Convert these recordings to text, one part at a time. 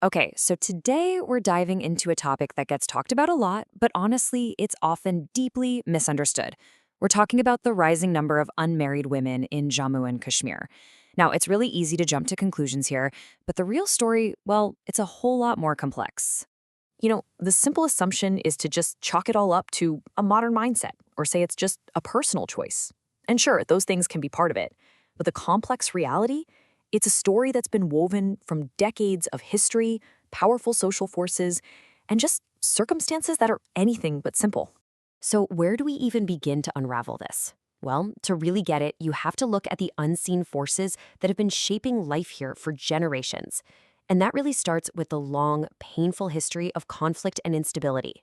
Okay, so today we're diving into a topic that gets talked about a lot, but honestly, it's often deeply misunderstood. We're talking about the rising number of unmarried women in Jammu and Kashmir. Now, it's really easy to jump to conclusions here, but the real story, well, it's a whole lot more complex. The simple assumption is to just chalk it all up to a modern mindset or say it's just a personal choice. And sure, those things can be part of it. But the complex reality, it's a story that's been woven from decades of history, powerful social forces, and just circumstances that are anything but simple. So, where do we even begin to unravel this? Well, to really get it, you have to look at the unseen forces that have been shaping life here for generations. And that really starts with the long, painful history of conflict and instability.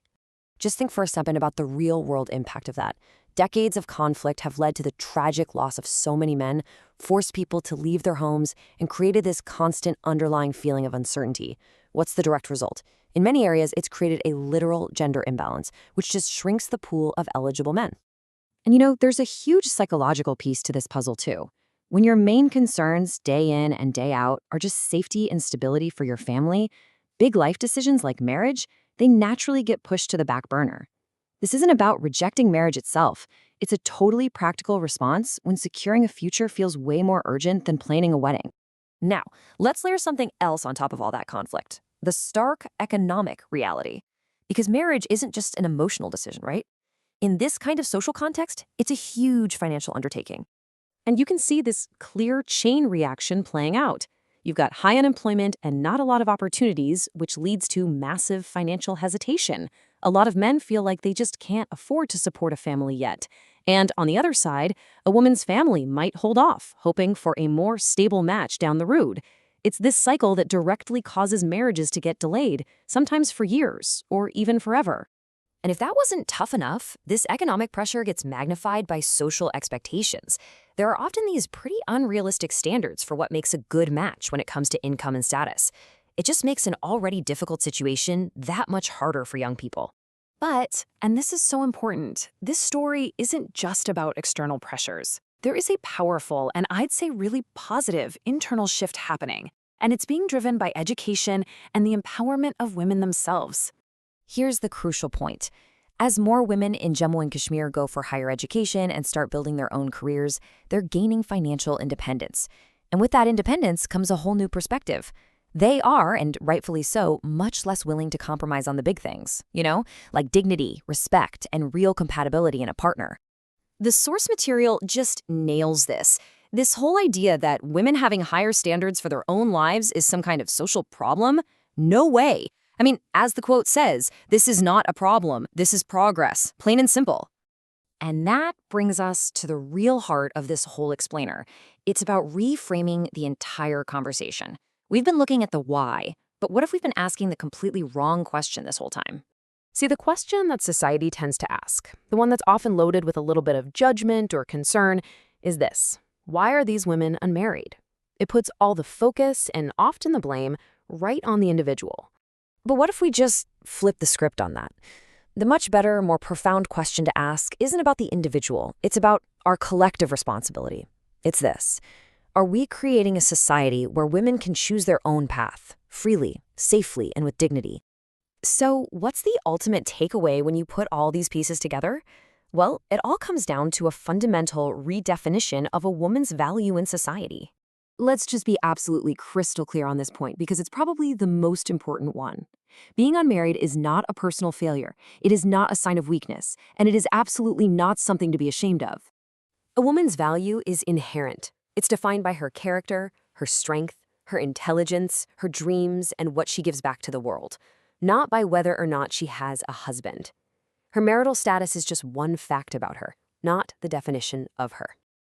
Just think for a second about the real world impact of that. Decades of conflict have led to the tragic loss of so many men, forced people to leave their homes, and created this constant underlying feeling of uncertainty. What's the direct result? In many areas, it's created a literal gender imbalance, which just shrinks the pool of eligible men. And there's a huge psychological piece to this puzzle, too. When your main concerns day in and day out are just safety and stability for your family, big life decisions like marriage, they naturally get pushed to the back burner. This isn't about rejecting marriage itself. It's a totally practical response when securing a future feels way more urgent than planning a wedding. Now, let's layer something else on top of all that conflict, the stark economic reality. Because marriage isn't just an emotional decision, right? In this kind of social context, it's a huge financial undertaking. And you can see this clear chain reaction playing out. You've got high unemployment and not a lot of opportunities, which leads to massive financial hesitation. A lot of men feel like they just can't afford to support a family yet. And on the other side, a woman's family might hold off, hoping for a more stable match down the road. It's this cycle that directly causes marriages to get delayed, sometimes for years or even forever. And if that wasn't tough enough, this economic pressure gets magnified by social expectations. There are often these pretty unrealistic standards for what makes a good match when it comes to income and status. It just makes an already difficult situation that much harder for young people. But, and this is so important, this story isn't just about external pressures. There is a powerful and I'd say really positive internal shift happening, and it's being driven by education and the empowerment of women themselves. Here's the crucial point. As more women in Jammu and Kashmir go for higher education and start building their own careers, they're gaining financial independence. And with that independence comes a whole new perspective. They are, and rightfully so, much less willing to compromise on the big things, like dignity, respect, and real compatibility in a partner. The source material just nails this. This whole idea that women having higher standards for their own lives is some kind of social problem? No way. I mean, as the quote says, this is not a problem, this is progress, plain and simple. And that brings us to the real heart of this whole explainer. It's about reframing the entire conversation. We've been looking at the why, but what if we've been asking the completely wrong question this whole time? See, the question that society tends to ask, the one that's often loaded with a little bit of judgment or concern, is this: why are these women unmarried? It puts all the focus and often the blame right on the individual. But what if we just flip the script on that? The much better, more profound question to ask isn't about the individual. It's about our collective responsibility. It's this: are we creating a society where women can choose their own path, freely, safely, and with dignity? So what's the ultimate takeaway when you put all these pieces together? Well, it all comes down to a fundamental redefinition of a woman's value in society. Let's just be absolutely crystal clear on this point because it's probably the most important one. Being unmarried is not a personal failure. It is not a sign of weakness, and it is absolutely not something to be ashamed of. A woman's value is inherent. It's defined by her character, her strength, her intelligence, her dreams, and what she gives back to the world, not by whether or not she has a husband. Her marital status is just one fact about her, not the definition of her.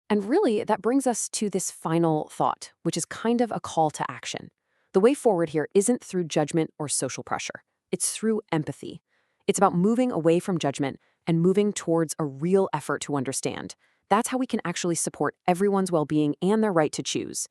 And really, that brings us to this final thought, which is kind of a call to action. The way forward here isn't through judgment or social pressure. It's through empathy. It's about moving away from judgment and moving towards a real effort to understand. That's how we can actually support everyone's well-being and their right to choose.